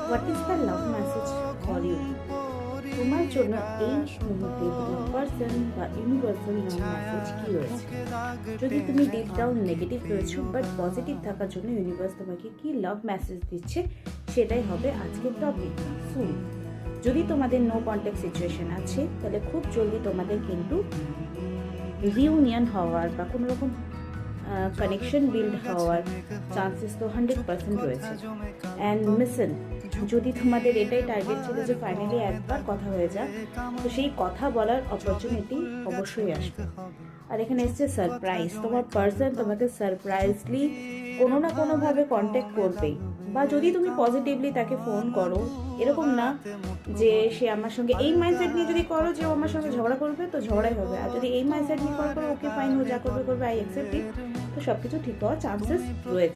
What is the love message for you? তোমার জন্য এই মুহূর্তে তোমার পার্সন বা ইউনিভার্সাল লাভ মেসেজ কি রয়েছে? যদি তুমি ডিপ ডাউন নেগেটিভ রয়েছো বাট পজিটিভ থাকার জন্য ইউনিভার্স তোমাকে কি লাভ মেসেজ দিচ্ছে সেটাই হবে আজকের টপিক। শুন, যদি তোমাদের নো কন্ট্যাক্ট সিচুয়েশন আছে তাহলে খুব জলদি তোমাদের কিন্তু রিউনিয়ন হওয়ার বা কোনো রকম কানেকশন বিল্ড হওয়ার চান্সেস তো 100% রয়েছে। অ্যান্ড মিশন, যদি তোমাদের এটাই টার্গেট ছিল যে ফাইনালি একবার কথা হয়ে যাক, তো সেই কথা বলার অপরচুনিটি অবশ্যই আসবে। আর এখানে এসছে সারপ্রাইজ, তোমার পার্সন তোমাকে সারপ্রাইজলি কোনো না কোনোভাবে কন্ট্যাক্ট করবেই। বা যদি তুমি পজিটিভলি তাকে ফোন করো, এরকম না যে সে আমার সঙ্গে এই মাইন্ডসেট নিয়ে যদি করো যে ও আমার সঙ্গে ঝগড়া করবে তো ঝগড়াই হবে, আর যদি এই মাইন্ডসেট নিয়ে করো ওকে ফাইন, ও যা করবে করবে, আই অ্যাকসেপ্ট ইট, তো সব কিছু ঠিক হওয়ার চান্সেস রয়েছে।